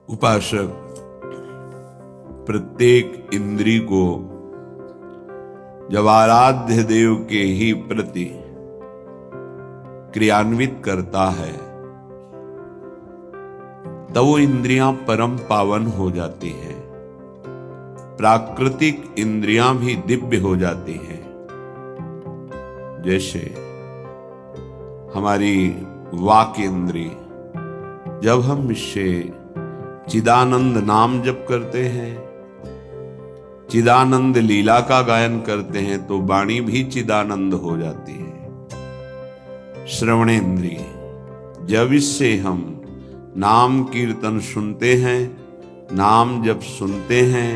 उपासक प्रत्येक इंद्री को जब आराध्य देव के ही प्रति क्रियान्वित करता है तब वो इंद्रियां परम पावन हो जाती हैं। प्राकृतिक इंद्रियां भी दिव्य हो जाती हैं। जैसे हमारी वाक इंद्री, जब हम इससे चिदानंद नाम जप करते हैं, चिदानंद लीला का गायन करते हैं तो वाणी भी चिदानंद हो जाती है। श्रवणेन्द्रिय, जब इससे हम नाम कीर्तन सुनते हैं, नाम जब सुनते हैं,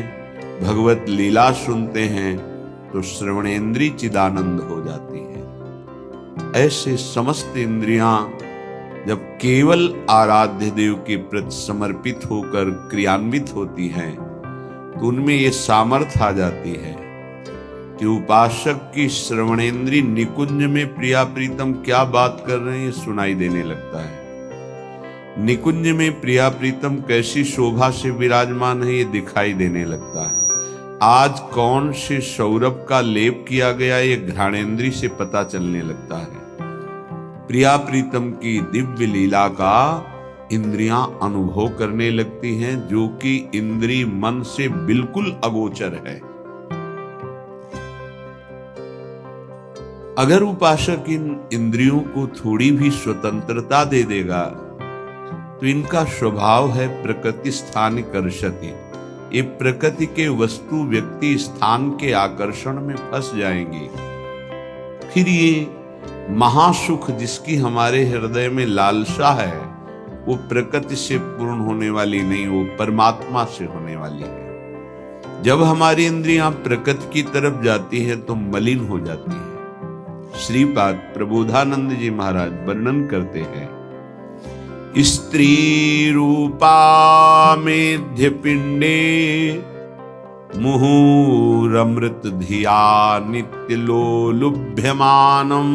भगवत लीला सुनते हैं तो श्रवणेन्द्रिय चिदानंद हो जाती है। ऐसे समस्त इंद्रियां जब केवल आराध्य देव के प्रति समर्पित होकर क्रियान्वित होती हैं तो उनमें ये सामर्थ्य आ जाती है कि उपासक की श्रवणेन्द्रिय निकुंज में प्रिया प्रीतम क्या बात कर रहे हैं ये सुनाई देने लगता है। निकुंज में प्रिया प्रीतम कैसी शोभा से विराजमान है ये दिखाई देने लगता है। आज कौन से सौरभ का लेप किया गया ये घ्राणेन्द्रिय से पता चलने लगता है। प्रिया प्रीतम की दिव्य लीला का इंद्रियां अनुभव करने लगती हैं, जो कि इंद्रिय मन से बिल्कुल अगोचर है। अगर उपासक इन इंद्रियों को थोड़ी भी स्वतंत्रता दे देगा तो इनका स्वभाव है प्रकृति स्थान कर्षति। ये प्रकृति के वस्तु व्यक्ति स्थान के आकर्षण में फंस जाएंगी। फिर ये महासुख जिसकी हमारे हृदय में लालसा है वो प्रकृति से पूर्ण होने वाली नहीं, वो परमात्मा से होने वाली है। जब हमारी इंद्रियां प्रकृति की तरफ जाती है तो मलिन हो जाती है। श्रीपाद प्रबोधानंद जी महाराज वर्णन करते हैं, स्त्री रूपा मेध्य पिंडे मुहुरमृत धिया नित्य लोलुभ्यमानम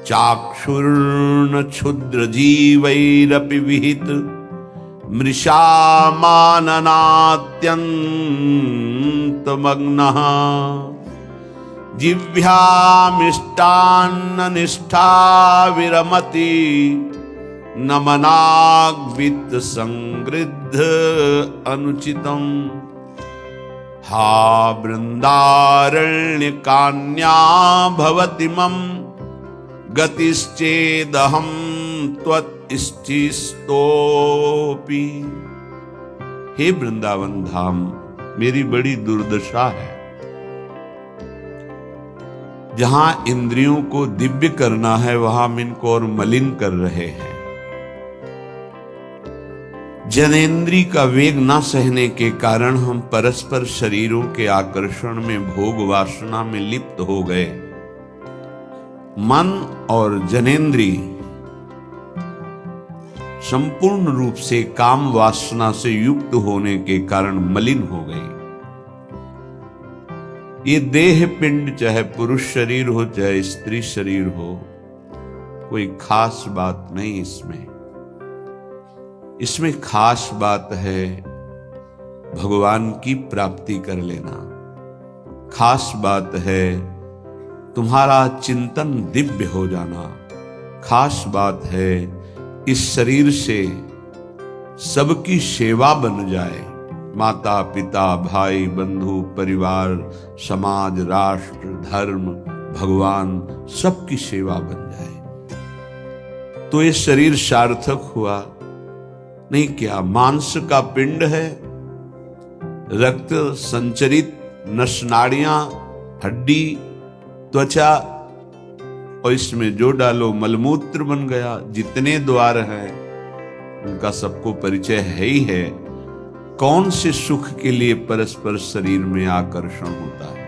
चाक्षुर्ण क्षुद्र जीवैरपि विहित मृषा माननात्यंत मग्नः जिह्वामिष्टान्न निष्ठा विरमति नमनाग्वित संगृद्ध अनुचितम हा वृंदारण्य कान्या भवति मम गतिश्चेदहम त्वत्स्थितोऽपि। हे वृंदावन धाम, मेरी बड़ी दुर्दशा है। जहां इंद्रियों को दिव्य करना है वहां हम इनको और मलिन कर रहे हैं। जनेन्द्रिय का वेग न सहने के कारण हम परस्पर शरीरों के आकर्षण में भोग वासना में लिप्त हो गए। मन और जनेन्द्रिय संपूर्ण रूप से काम वासना से युक्त होने के कारण मलिन हो गई। ये देह पिंड चाहे पुरुष शरीर हो चाहे स्त्री शरीर हो, कोई खास बात नहीं इसमें खास बात है भगवान की प्राप्ति कर लेना। खास बात है तुम्हारा चिंतन दिव्य हो जाना। खास बात है इस शरीर से सबकी सेवा बन जाए। माता पिता भाई बंधु परिवार समाज राष्ट्र धर्म भगवान सबकी सेवा बन जाए तो ये शरीर सार्थक हुआ। नहीं क्या मांस का पिंड है, रक्त संचरित नसनाड़ियां हड्डी त्वचा और इसमें जो डालो मलमूत्र बन गया। जितने द्वार हैं उनका सबको परिचय है ही है। कौन से सुख के लिए परस्पर शरीर में आकर्षण होता है।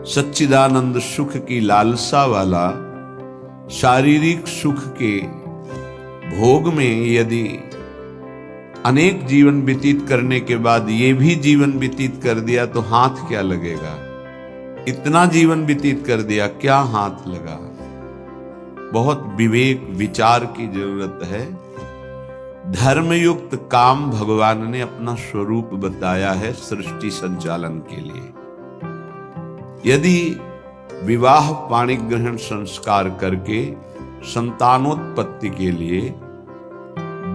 सच्चिदानंद सुख की लालसा वाला शारीरिक सुख के भोग में यदि अनेक जीवन व्यतीत करने के बाद ये भी जीवन व्यतीत कर दिया तो हाथ क्या लगेगा। इतना जीवन व्यतीत कर दिया, क्या हाथ लगा। बहुत विवेक विचार की जरूरत है। धर्मयुक्त काम भगवान ने अपना स्वरूप बताया है सृष्टि संचालन के लिए। यदि विवाह पाणी ग्रहण संस्कार करके संतानोत्पत्ति के लिए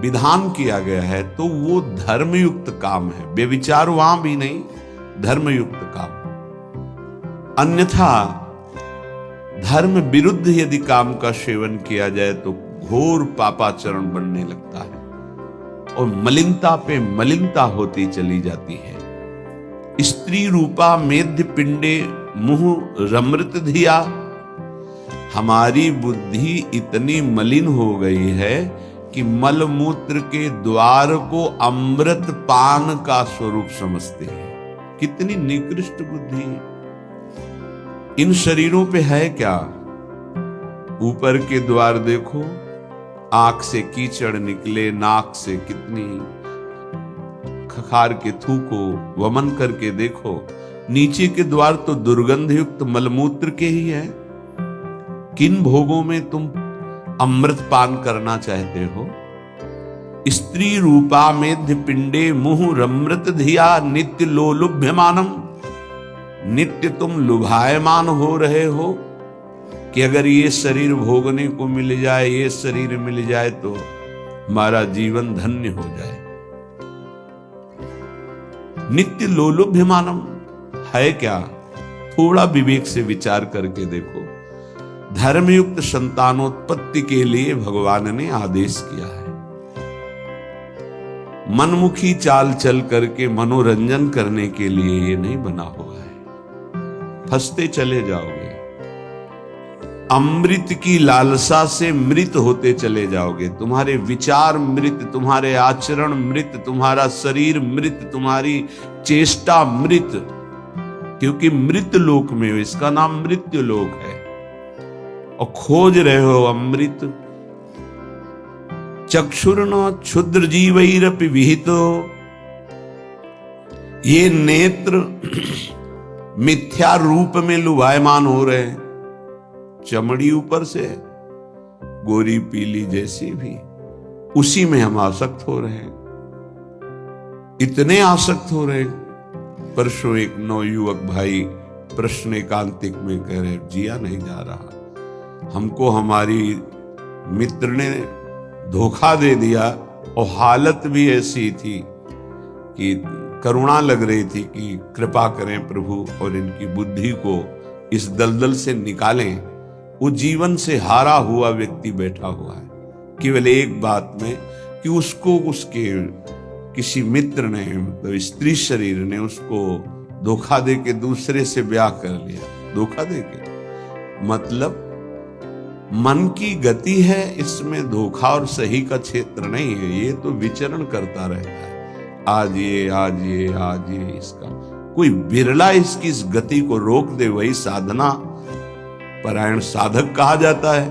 विधान किया गया है तो वो धर्मयुक्त काम है, व्यभिचार वहां भी नहीं, धर्मयुक्त काम। अन्यथा धर्म विरुद्ध यदि काम का सेवन किया जाए तो घोर पापाचरण बनने लगता है और मलिनता पे मलिनता होती चली जाती है। स्त्री रूपा मेध्य पिंडे मुह रमृत धिया, हमारी बुद्धि इतनी मलिन हो गई है कि मलमूत्र के द्वार को अमृत पान का स्वरूप समझते हैं। कितनी निकृष्ट बुद्धि है। इन शरीरों पे है क्या? ऊपर के द्वार देखो, आंख से कीचड़ निकले, नाक से कितनी खखार के थूको, वमन करके देखो। नीचे के द्वार तो दुर्गंध युक्त मलमूत्र के ही है। किन भोगों में तुम अमृत पान करना चाहते हो? स्त्री रूपा मेध्य पिंडे मुह रमृत धिया नित्य लोलुभ्यमानम, नित्य तुम लुभायमान हो रहे हो कि अगर ये शरीर भोगने को मिल जाए, ये शरीर मिल जाए तो हमारा जीवन धन्य हो जाए। नित्य लोलुभ्यमानम है क्या? थोड़ा विवेक से विचार करके देखो। धर्मयुक्त संतानोत्पत्ति के लिए भगवान ने आदेश किया है। मनमुखी चाल चल करके मनोरंजन करने के लिए ये नहीं बना हुआ है। फंसते चले जाओगे, अमृत की लालसा से मृत होते चले जाओगे। तुम्हारे विचार मृत, तुम्हारे आचरण मृत, तुम्हारा शरीर मृत, तुम्हारी चेष्टा मृत, क्योंकि मृत लोक में, इसका नाम मृत्यु लोक है। और खोज रहे हो अमृत। चक्षुर्न क्षुद्र जीवैरपि विहितो, ये नेत्र मिथ्या रूप में लुभायमान हो रहे हैं। चमड़ी ऊपर से गोरी पीली जैसी भी, उसी में हम आसक्त हो रहे हैं। इतने आसक्त हो रहे हैं। परसों एक नवयुवक भाई प्रश्न एकांतिक में कह रहे, जिया नहीं जा रहा, हमको हमारी मित्र ने धोखा दे दिया और हालत भी ऐसी थी कि करुणा लग रही थी कि कृपा करें प्रभु और इनकी बुद्धि को इस दलदल से निकालें। वो जीवन से हारा हुआ व्यक्ति बैठा हुआ है केवल एक बात में कि उसको उसके किसी मित्र ने, मतलब स्त्री शरीर ने उसको धोखा दे के दूसरे से ब्याह कर लिया। धोखा दे के मतलब मन की गति है, इसमें धोखा और सही का क्षेत्र नहीं है। ये तो विचरण करता रहता है, आज ये आज ये आज ये। इसका कोई बिरला इसकी इस गति को रोक दे, वही साधना परायण साधक कहा जाता है।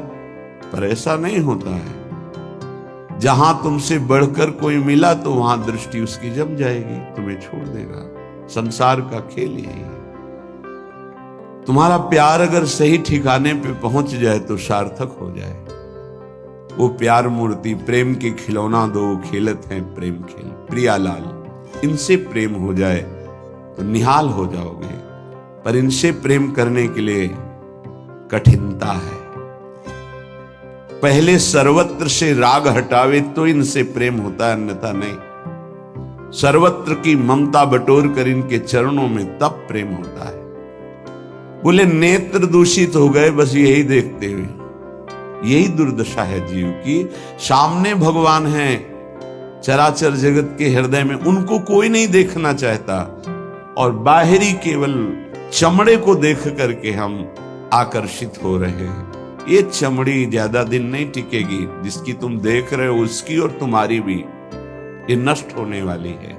पर ऐसा नहीं होता है। जहां तुमसे बढ़कर कोई मिला तो वहां दृष्टि उसकी जम जाएगी, तुम्हें छोड़ देगा। संसार का खेल यही है। तुम्हारा प्यार अगर सही ठिकाने पे पहुंच जाए तो सार्थक हो जाए। वो प्यार मूर्ति प्रेम के खिलौना दो खेलत हैं प्रेम खेल, प्रियालाल, इनसे प्रेम हो जाए तो निहाल हो जाओगे। पर इनसे प्रेम करने के लिए कठिनता है। पहले सर्वत्र से राग हटावे तो इनसे प्रेम होता है, अन्यथा नहीं। सर्वत्र की ममता बटोर कर इनके चरणों में तब प्रेम होता है। बोले नेत्र दूषित हो गए बस यही देखते हुए। यही दुर्दशा है जीव की। सामने भगवान है चराचर जगत के हृदय में, उनको कोई नहीं देखना चाहता और बाहरी केवल चमड़े को देख करके हम आकर्षित हो रहे हैं। ये चमड़ी ज्यादा दिन नहीं टिकेगी। जिसकी तुम देख रहे हो उसकी और तुम्हारी भी ये नष्ट होने वाली है।